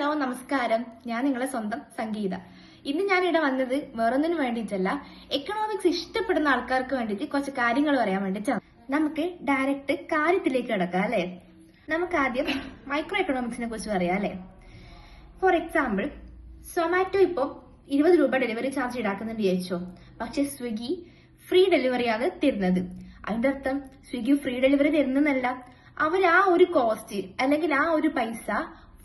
Hello നമസ്കാരം. ഞാൻ നിങ്ങളെ സ്വന്തം സംഗീത. ഇന്ന് ഞാനിവിടെ വന്നത് വേറൊന്നിനും വേണ്ടിയിട്ടല്ല, എക്കണോമിക്സ് ഇഷ്ടപ്പെടുന്ന ആൾക്കാർക്ക് വേണ്ടിയിട്ട് കുറച്ച് കാര്യങ്ങൾ പറയാൻ വേണ്ടിയിട്ടാണ്. നമുക്ക് ഡയറക്റ്റ് കാര്യത്തിലേക്ക് കിടക്കാം അല്ലെ. നമുക്ക് ആദ്യം മൈക്രോ എക്കണോമിക്സിനെ കുറിച്ച് പറയാം അല്ലെ. ഫോർ എക്സാമ്പിൾ, സൊമാറ്റോ ഇപ്പൊ 20 രൂപ ഡെലിവറി ചാർജ് ഈടാക്കുന്നുണ്ട് വിചാരിച്ചോ. പക്ഷെ സ്വിഗ്ഗി ഫ്രീ ഡെലിവറിയാണ് തരുന്നത്. അതിന്റെ അർത്ഥം സ്വിഗ്ഗി ഫ്രീ ഡെലിവറി തരുന്നതല്ല, അവർ ആ ഒരു കോസ്റ്റ് അല്ലെങ്കിൽ ആ ഒരു പൈസ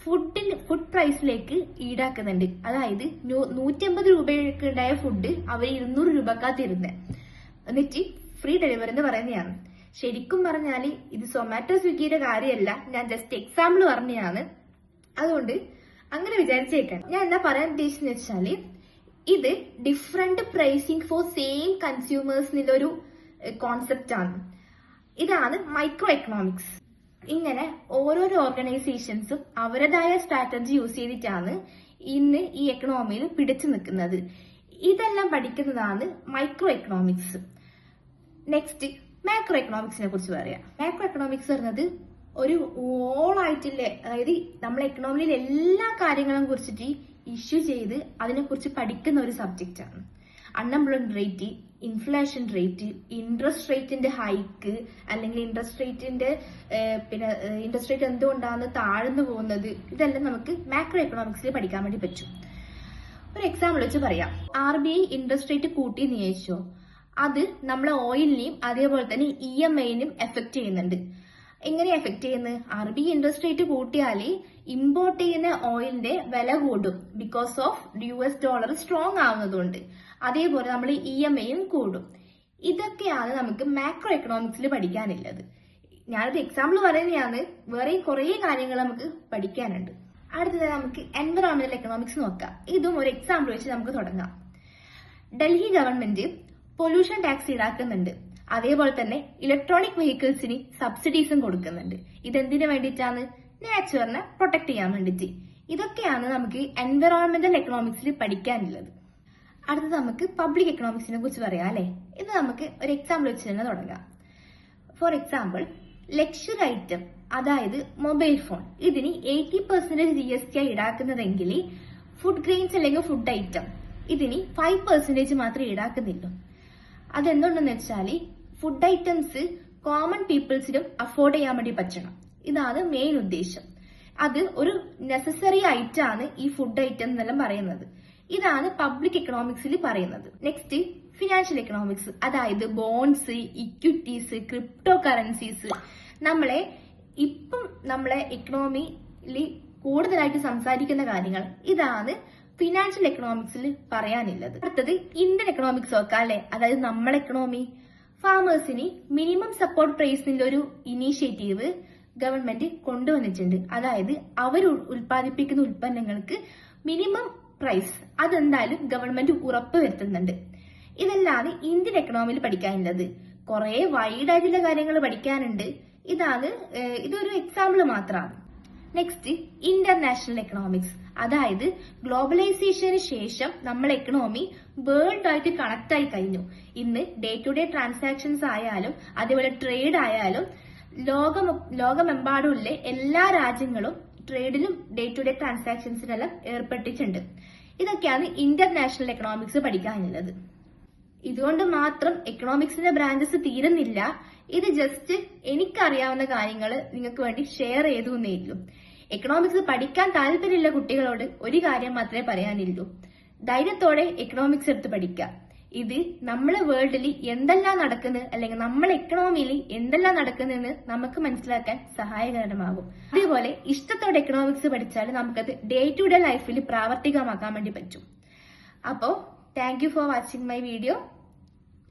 ഫുഡ് പ്രൈസിലേക്ക് ഈടാക്കുന്നുണ്ട്. അതായത് 150 രൂപയ്ക്ക് ഉണ്ടായ ഫുഡ് അവർ 200 രൂപക്കാ തരുന്നത്. എന്നിട്ട് ഫ്രീ ഡെലിവറി എന്ന് പറയുന്നതാണ്. ശരിക്കും പറഞ്ഞാൽ ഇത് സൊമാറ്റോ സ്വിഗ്ഗിയുടെ കാര്യമല്ല, ഞാൻ ജസ്റ്റ് എക്സാമ്പിൾ പറഞ്ഞതാണ്. അതുകൊണ്ട് അങ്ങനെ വിചാരിച്ചേക്കാൻ ഞാൻ എന്താ പറയാൻ ഉദ്ദേശിച്ചെന്ന് വെച്ചാല്, ഇത് different pricing for same consumers എന്നുള്ളൊരു കോൺസെപ്റ്റ് ആണ്. ഇതാണ് മൈക്രോ എക്കണോമിക്സ്. ഇങ്ങനെ ഓരോരോ ഓർഗനൈസേഷൻസും അവരുടേതായ സ്ട്രാറ്റജി യൂസ് ചെയ്തിട്ടാണ് ഇന്ന് ഈ എക്കണോമിയിൽ പിടിച്ചു നിൽക്കുന്നത്. ഇതെല്ലാം പഠിക്കുന്നതാണ് മൈക്രോ എക്കണോമിക്സ്. നെക്സ്റ്റ് മാക്രോ എക്കണോമിക്സിനെ കുറിച്ച് പറയാം. മാക്രോ എക്കണോമിക്സ് പറയുന്നത് ഒരു ഓൾ ആയിട്ടില്ലേ, അതായത് നമ്മളെ എക്കണോമിയിൽ എല്ലാ കാര്യങ്ങളും കുറിച്ചിട്ട് ഇഷ്യൂ ചെയ്ത് അതിനെക്കുറിച്ച് പഠിക്കുന്ന ഒരു സബ്ജക്റ്റ് ആണ്. Unemployment rate, inflation rate, interest റേറ്റിന്റെ ഹൈക്ക്, അല്ലെങ്കിൽ ഇൻട്രസ്റ്റ് റേറ്റ് എന്തുകൊണ്ടാണ് താഴ്ന്നു പോകുന്നത്, ഇതെല്ലാം നമുക്ക് മാക്രോ എക്കണോമിക്സിൽ പഠിക്കാൻ വേണ്ടി പറ്റും. ഒരു എക്സാമ്പിൾ വെച്ച് പറയാം. RBI ഇൻട്രസ്റ്റ് റേറ്റ് കൂട്ടി നിശ്ചയിച്ചോ, അത് നമ്മളെ ഓയിലിനെയും അതേപോലെ തന്നെ EMIനെയും എഫക്ട് ചെയ്യുന്നുണ്ട്. എങ്ങനെ എഫക്ട് ചെയ്യുന്നത്? RBI ഇൻട്രസ്റ്റ് റേറ്റ് കൂട്ടിയാൽ ഇമ്പോർട്ട് ചെയ്യുന്ന ഓയിലിന്റെ വില കൂടും, because of US dollar strong ആവുന്നതുകൊണ്ട്. അതേപോലെ നമ്മൾ EMIയും കൂടും. ഇതൊക്കെയാണ് നമുക്ക് മാക്രോ എക്കണോമിക്സിൽ പഠിക്കാനുള്ളത്. ഞാനൊരു എക്സാമ്പിൾ പറയുന്നതാണ്, വേറെയും കുറെ കാര്യങ്ങൾ നമുക്ക് പഠിക്കാനുണ്ട്. അടുത്തത് നമുക്ക് എൻവറോൺമെന്റൽ എക്കണോമിക്സ് നോക്കാം. ഇതും ഒരു എക്സാമ്പിൾ വെച്ച് നമുക്ക് തുടങ്ങാം. ഡൽഹി ഗവൺമെന്റ് പൊല്യൂഷൻ ടാക്സ് ഈടാക്കുന്നുണ്ട്. അതേപോലെ തന്നെ ഇലക്ട്രോണിക് വെഹിക്കിൾസിന് സബ്സിഡീസും കൊടുക്കുന്നുണ്ട്. ഇതെന്തിനു വേണ്ടിയിട്ടാണ്? നേച്ചറിനെ പ്രൊട്ടക്ട് ചെയ്യാൻ വേണ്ടിയിട്ട്. ഇതൊക്കെയാണ് നമുക്ക് എൻവറോൺമെന്റൽ എക്കണോമിക്സിൽ പഠിക്കാനുള്ളത്. അടുത്തത് നമുക്ക് പബ്ലിക് എക്കണോമിക്സിനെ കുറിച്ച് പറയാം അല്ലെ. ഇത് നമുക്ക് ഒരു എക്സാമ്പിൾ വെച്ച് തന്നെ തുടങ്ങാം. ഫോർ എക്സാമ്പിൾ, ലക്ഷറി ഐറ്റം, അതായത് മൊബൈൽ ഫോൺ, ഇതിന് 80% GST ഈടാക്കുന്നതെങ്കിൽ ഫുഡ് ഗ്രെയിൻസ് അല്ലെങ്കിൽ ഫുഡ് ഐറ്റം ഇതിന് 5% മാത്രമേ ഈടാക്കുന്നില്ല. അതെന്തുകൊണ്ടെന്ന് വെച്ചാൽ ഫുഡ് ഐറ്റംസ് കോമൺ പീപ്പിൾസിനും അഫോർഡ് ചെയ്യാൻ വേണ്ടി പറ്റണം. ഇതാണ് മെയിൻ ഉദ്ദേശം. അത് ഒരു നെസസറി ഐറ്റം ആണ് ഈ ഫുഡ് ഐറ്റം എന്നെല്ലാം പറയുന്നത്. ഇതാണ് പബ്ലിക് എക്കണോമിക്സിൽ പറയുന്നത്. നെക്സ്റ്റ് ഫിനാൻഷ്യൽ എക്കണോമിക്സ്, അതായത് ബോൺസ്, ഇക്വിറ്റീസ്, ക്രിപ്റ്റോ കറൻസീസ്, നമ്മളെ എക്കണോമിയിൽ കൂടുതലായിട്ട് സംസാരിക്കുന്ന കാര്യങ്ങൾ. ഇതാണ് ഫിനാൻഷ്യൽ എക്കണോമിക്സിൽ പറയാനുള്ളത്. അടുത്തത് ഇന്ത്യൻ എക്കണോമിക്സ് നോക്കാം അല്ലെ. അതായത് നമ്മളെ എക്കണോമി, ഫാമേഴ്സിന് മിനിമം സപ്പോർട്ട് പ്രൈസിന്റെ ഒരു ഇനീഷ്യേറ്റീവ് ഗവൺമെന്റ് കൊണ്ടുവന്നിട്ടുണ്ട്. അതായത് അവർ ഉൽപ്പാദിപ്പിക്കുന്ന ഉൽപ്പന്നങ്ങൾക്ക് മിനിമം പ്രൈസ് അതെന്തായാലും ഗവൺമെന്റ് ഉറപ്പ് വരുത്തുന്നുണ്ട്. ഇതെല്ലാം ഇന്ത്യൻ എക്കണോമിയിൽ പഠിക്കാനുള്ളത്. കുറെ വൈഡ് ആയിട്ടുള്ള കാര്യങ്ങൾ പഠിക്കാനുണ്ട്. ഇതൊരു എക്സാമ്പിൾ മാത്രമാണ്. നെക്സ്റ്റ് ഇന്റർനാഷണൽ എക്കണോമിക്സ്, അതായത് ഗ്ലോബലൈസേഷന് ശേഷം നമ്മളെ എക്കണോമി വേൾഡ് ആയിട്ട് കണക്ട് ആയി കഴിഞ്ഞു. ഇന്ന് ഡേ ടു ഡേ ട്രാൻസാക്ഷൻസ് ആയാലും അതേപോലെ ട്രേഡ് ആയാലും ലോകമെമ്പാടുമുള്ള എല്ലാ രാജ്യങ്ങളും ട്രേഡിലും ഡേ ടു ഡേ ട്രാൻസാക്ഷൻസിനെല്ലാം ഏർപ്പെട്ടിട്ടുണ്ട്. ഇതൊക്കെയാണ് ഇന്റർനാഷണൽ എക്കണോമിക്സ് പഠിക്കാനുള്ളത്. ഇതുകൊണ്ട് മാത്രം എക്കണോമിക്സിന്റെ ബ്രാഞ്ചസ് തീരുന്നില്ല. ഇത് ജസ്റ്റ് എനിക്കറിയാവുന്ന കാര്യങ്ങൾ നിങ്ങൾക്ക് വേണ്ടി ഷെയർ ചെയ്തു എന്നേ ഉള്ളൂ. എക്കണോമിക്സ് പഠിക്കാൻ താല്പര്യമുള്ള കുട്ടികളോട് ഒരു കാര്യം മാത്രമേ പറയാനുള്ളൂ, ധൈര്യത്തോടെ എക്കണോമിക്സ് എടുത്ത് പഠിക്കുക. ഇത് നമ്മളെ വേൾഡിൽ എന്തെല്ലാം നടക്കുന്നത്, അല്ലെങ്കിൽ നമ്മളെ എക്കണോമിയിൽ എന്തെല്ലാം നടക്കുന്നതെന്ന് നമുക്ക് മനസ്സിലാക്കാൻ സഹായകരമാകും. അതേപോലെ ഇഷ്ടത്തോടെ എക്കണോമിക്സ് പഠിച്ചാൽ നമുക്കത് ഡേ ടു ഡേ ലൈഫിൽ പ്രാവർത്തികമാക്കാൻ വേണ്ടി പറ്റും. അപ്പോൾ thank you for watching my video.